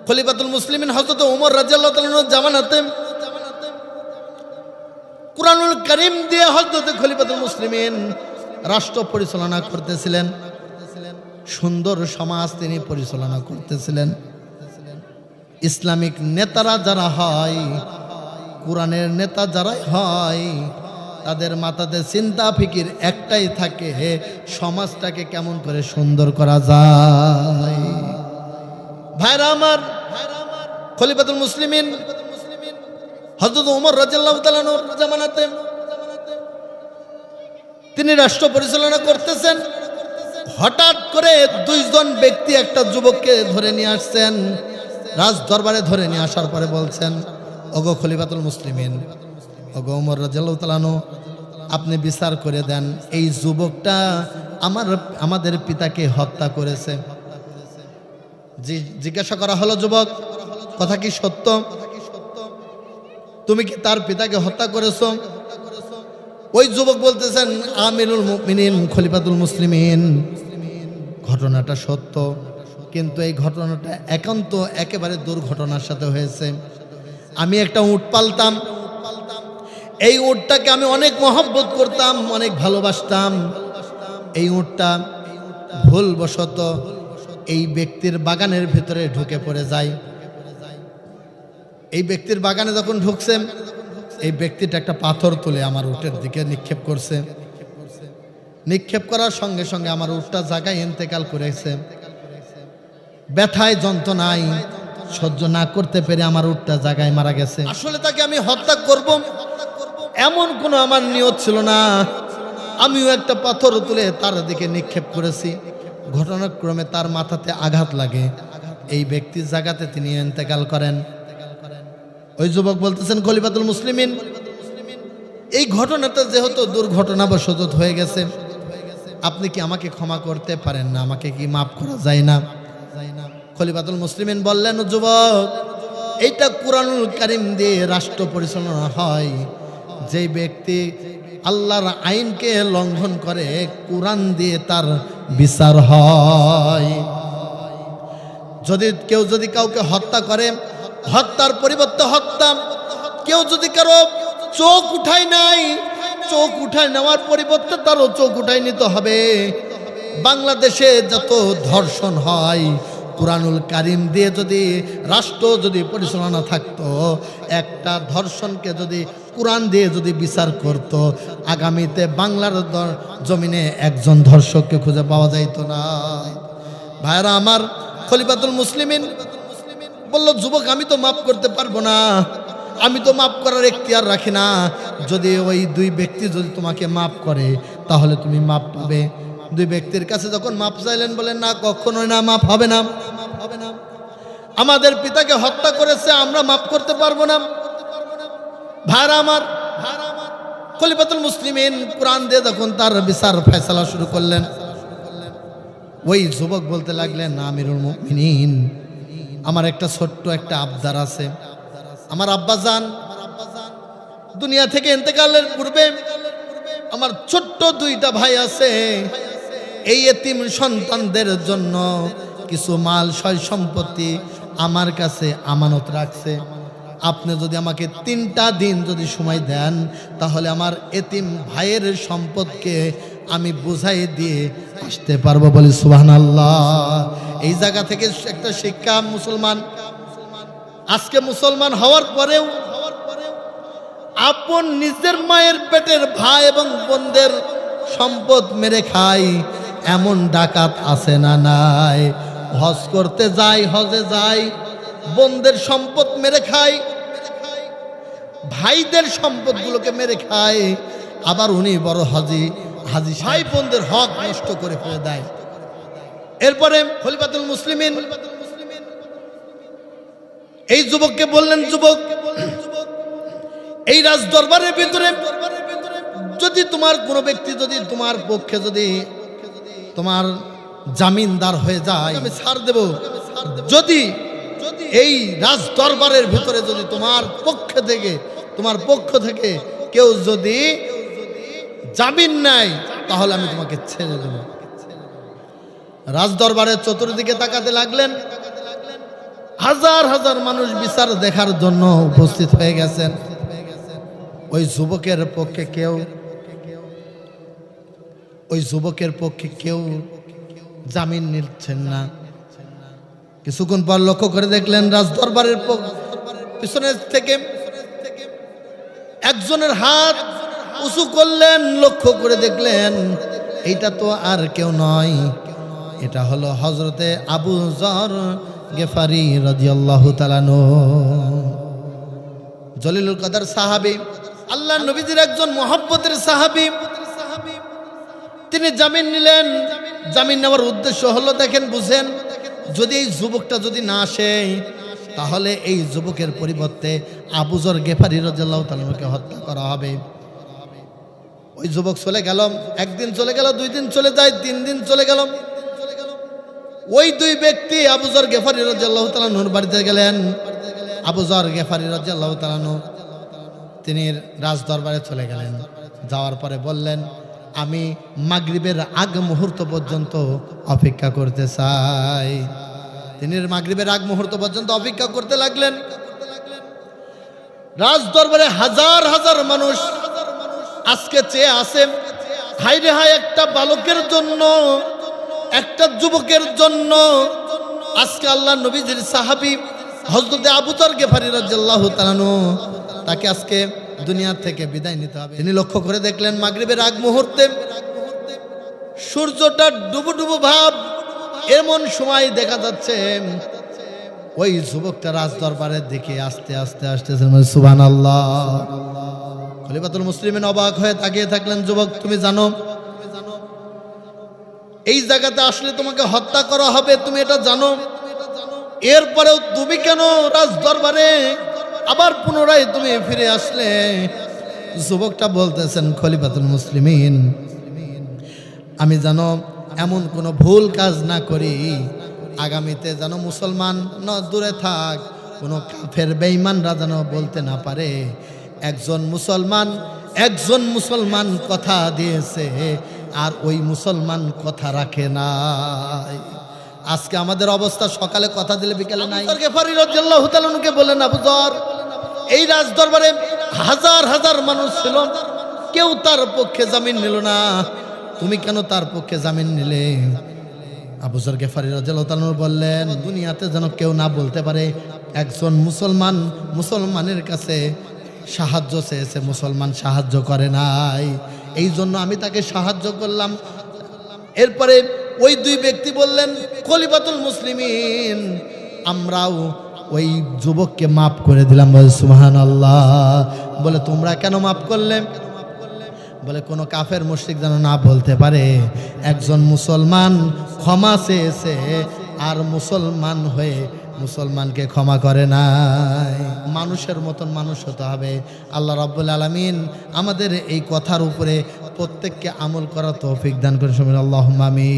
খলিফাতুল মুসলিমিন হযরত ওমর রাদিয়াল্লাহু তাআলা আনহুর জামানাতে কুরআনুল কারীম দিয়ে হযরত খলিফাতুল মুসলিমিন রাষ্ট্র পরিচালনা করতেছিলেন। সুন্দর সমাজ তিনি পরিচালনা করতেছিলেন। ইসলামিক নেতারা যারা হয়, কোরআনের নেতা যারাই হয়, তাদের মাথাতে চিন্তা ফিকির একটাই থাকে, সমাজটাকে কেমন করে সুন্দর করা যায়। ভাইরা আমার, খলিফাতুল মুসলিমিন হযরত ওমর রাদিয়াল্লাহু তাআলা আনহুর জামানাতে তিনি রাষ্ট্র পরিচালনা করতেছেন। হঠাৎ করে দুইজন ব্যক্তি একটা যুবককে ধরে নিয়ে আসছেন, রাজ দরবারে ধরে নিয়ে আসার পরে বলছেন, ওগো খলিফাতুল মুসলিমিন, ওগো ওমর রাদিয়াল্লাহু তাআলা আনহু, আপনি বিচার করে দেন, এই যুবকটা আমাদের পিতাকে হত্যা করেছে। জিজ্ঞাসা করা হলো, যুবক কথা কি সত্য? তুমি কি তার পিতাকে হত্যা করেছো? ওই যুবক বলতেছেন, আমিরুল মুমিনিন খলিফাতুল মুসলিমিন, ঘটনাটা সত্য, কিন্তু এই ঘটনাটা একেবারে দুর্ঘটনার সাথে হয়েছে। আমি একটা উট পালতাম, এই উটটাকে আমি অনেক মহব্বত করতাম, অনেক ভালোবাসতাম। এই উটটা ভুলবশত এই ব্যক্তির বাগানের ভিতরে ঢুকে পড়ে যায়। এই ব্যক্তির বাগানে যখন ঢুকছে, এই ব্যক্তিটা একটা পাথর তুলে আমার উটের দিকে নিক্ষেপ করছে। নিক্ষেপ করার সঙ্গে সঙ্গে আমার উটটা জায়গায় ইন্তেকাল করেছে। ব্যথায় যন্ত্রণায় সহ্য না করতে পেরে আমার উটটা জায়গায় মারা গেছে। আসলে তাকে আমি হত্যা করব এমন কোনো আমার নিয়ত ছিল না। আমিও একটা পাথর তুলে তার দিকে নিক্ষেপ করেছি। ঘটনাক্রমে তার মাথাতে আঘাত লাগে, এই ব্যক্তির জায়গাতে তিনি ইন্তেকাল করেন। ওই যুবক বলতেছেন, খলিফাতুল মুসলিমিন, এই ঘটনাটা যেহেতু দুর্ঘটনাবশত হয়ে গেছে, আপনি কি আমাকে ক্ষমা করতে পারেন না? আমাকে কি মাফ করা যায় না? খলিফাতুল মুসলিমিন বললেন, যুবক, এইটা কুরআনুল কারীম দিয়ে রাষ্ট্র পরিচালনা হয়। যে ব্যক্তি আল্লাহর আইনকে লঙ্ঘন করে, কুরআন দিয়ে তার বিচার হয়। কেউ যদি কাউকে হত্যা করে, হত্যার পরিবর্তে হত্যা। কেউ যদি কারো চোখ উঠায় নাই, চোখ উঠায় নেওয়ার পরিবর্তে তারও চোখ উঠায় নিতে হবে। বাংলাদেশে যত ধর্ষণ হয়, কুরআনুল কারীম দিয়ে যদি রাষ্ট্র যদি পরিচালনা থাকতো, একটা ধর্ষণকে যদি কুরআন দিয়ে যদি বিচার করত, আগামীতে বাংলার জমিনে একজন ধর্ষককে খুঁজে পাওয়া যাইত না। ভাইরা আমার, খলিফাতুল মুসলিমিন বলল, যুবক, আমি তো মাফ করতে পারবো না, আমি তো মাফ করার এখতিয়ার রাখি না। যদি ওই দুই ব্যক্তি যদি তোমাকে মাফ করে, তাহলে তুমি মাফ পাবে। দুই ব্যক্তির কাছে যখন মাফ চাইলেন, বলেন, না, কখনোই না, মাফ হবে না। আমাদের পিতাকে হত্যা করেছে, আমরা মাফ করতে পারবো না। ভাইরা আমার, খলিফাতুল মুসলিমিন কুরআন দিয়ে যখন তার বিচার ফয়সালা শুরু করলেন, ওই যুবক বলতে লাগলেন, আমিরুল মুমিনিন, আমার একটা ছোট্ট একটা আবদার আছে। আমার আব্বাজান দুনিয়া থেকে ইন্তেকালের পূর্বে আমার ছোট্ট দুইটা ভাই আছে, এই এতিম সন্তানদের জন্য কিছু মাল সয় সম্পত্তি আমার কাছে আমানত রাখছে। আপনি যদি আমাকে 3টা দিন যদি সময় দেন, তাহলে আমার এতিম ভাইয়ের সম্পদকে আমি বুঝাই দিয়ে আসতে পারবো। বলি সুবহানাল্লাহ। এই জায়গা থেকে একটা শিক্ষা, মুসলমান আজকে মুসলমান হওয়ার পরেও আপন নিজের মায়ের পেটের ভাই এবং বোনদের সম্পদ মেরে খায়, এমন ডাকাত আছে না নাই? হজ করতে যায়, হজে যায়, বোনদের সম্পদ মেরে খায়, ভাইদের সম্পদগুলোকে মেরে খায়, আবার উনি বড় হাজি ভাই বোনদের হক নষ্ট করে ফেলে দেয়। এরপরে খলিফাতুল মুসলিমিন এই যুবককে বললেন, যুবক, এই রাজ দরবারের ভিতরে যদি তোমার কোনো ব্যক্তি যদি তোমার পক্ষে যদি তোমার জামিনদার হয়ে যায়, আমি ছাড় দেব। যদি এই রাজ দরবারের ভিতরে যদি তোমার পক্ষ থেকে কেউ যদি জামিন নেয়, তাহলে আমি তোমাকে ছেড়ে দেব। রাজ দরবারের চতুর্দিকে তাকাতে লাগলেন। হাজার হাজার মানুষ বিচার দেখার জন্য উপস্থিত হয়ে গেছেন। ওই যুবকের পক্ষে কেউ জামিন নিচ্ছেন না। কিছুক্ষণ পর লক্ষ্য করে দেখলেন রাজদরবারের পিছনে থেকে একজনের হাত উঁচু করলেন। লক্ষ্য করে দেখলেন এইটা তো আর কেউ নয়, এটা হলো হযরতে আবু যর গেফারি রাদিয়াল্লাহু তাআলা আনহু, জলিলুল কদর সাহাবী, আল্লাহর নবীজির একজন মুহাব্বতের সাহাবী। তিনি জামিন নিলেন। জামিন নেওয়ার উদ্দেশ্য হলো, দেখেন বুঝেন, যদি এই যুবকটা যদি না আসে তাহলে এই যুবকের পরিবর্তে আবু যর গেফারি রাদিয়াল্লাহু তাআলা আনহুকে হত্যা করা হবে। ওই যুবক চলে গেল, একদিন চলে গেল, 2 দিন চলে যায়, 3 দিন চলে গেল। ওই 2 ব্যক্তি আবু যর গেফারি রাদিয়াল্লাহু তাআলা আনহুর বাড়িতে গেলেন। আবু যর গেফারি রাদিয়াল্লাহু তাআলা আনহু তিনি রাজদরবারে চলে গেলেন। যাওয়ার পরে বললেন, আমি মাগরিবের আগ মুহূর্ত পর্যন্ত অপেক্ষা করতে চাই। তিনি মাগরিবের আগ মুহূর্ত পর্যন্ত অপেক্ষা করতে লাগলেন। রাজদরবারে হাজার হাজার মানুষ আজকে চেয়ে আসে, হায় রে হায়, একটা বালকের জন্য, একটা যুবকের জন্য আজকে আল্লাহ নবীজির সাহাবী হযরতে আবু যর গেফারি রাদিয়াল্লাহু তাআলা আনহু তাকে আজকে দুনিয়া থেকে বিদায় নিতে হবে। তিনি লক্ষ্য করে দেখলেন মাগরিবের আগ মুহূর্তে সূর্যটা ডুবু ডুবু ভাব, এমন সময় দেখা যাচ্ছে ওই যুবকটা রাজদরবারের দিকে আস্তে আস্তে আসতেছে। সুবহানাল্লাহ। খলিফাতুল মুসলিমিন অবাক হয়ে তাকিয়ে থাকলেন। যুবক, তুমি জানো এই জায়গাতে আসলে তোমাকে হত্যা করা হবে, তুমি এটা জানো, এরপরেও তুমি কেন রাজদরবারে আবার পুনরায় তুমি ফিরে আসলে? যুবকটা বলতেছেন, খলিফাতুল মুসলিমিন, আমি জানো এমন কোনো ভুল কাজ না করি, আগামীতে যেন মুসলমান দূরে থাক, কোনো কাফের বেঈমানরা যেন বলতে না পারে একজন মুসলমান কথা দিয়েছে আর ওই মুসলমান কথা রাখে নাই। আজকে আমাদের অবস্থা, সকালে কথা দিলে বিকালে নাই। গেফারি রাদিয়াল্লাহু তাআলা আনহুকে বললেন, আবু যর, এই রাজদরবারে হাজার হাজার মানুষ ছিল, কেউ তার পক্ষে জামিন নিল না, তুমি কেন তার পক্ষে জামিন নিলে? আবু যর গেফারি রাদিয়াল্লাহু তাআলা আনহু বললেন, দুনিয়াতে যেন কেউ না বলতে পারে একজন মুসলমানের কাছে সাহায্য চেয়েছে, মুসলমান সাহায্য করে নাই, এই জন্য আমি তাকে সাহায্য করলাম। এরপরে ওই 2 ব্যক্তি বললেন, খলিফাতুল মুসলিমিন, আমরাও ওই যুবককে মাফ করে দিলাম। বলে সুবহানাল্লাহ। বলে তোমরা কেন মাফ করলে? বলে কোনো কাফের মুশরিক যেন না বলতে পারে একজন মুসলমান ক্ষমা চেয়েছে আর মুসলমান হয়ে মুসলমানকে ক্ষমা করে নাই। মানুষের মতন মানুষ হতে হবে। আল্লাহ রাব্বুল আলামিন আমাদের এই কথার উপরে প্রত্যেককে আমল করার তৌফিক দান করেন। আল্লাহুম্মা আমিন।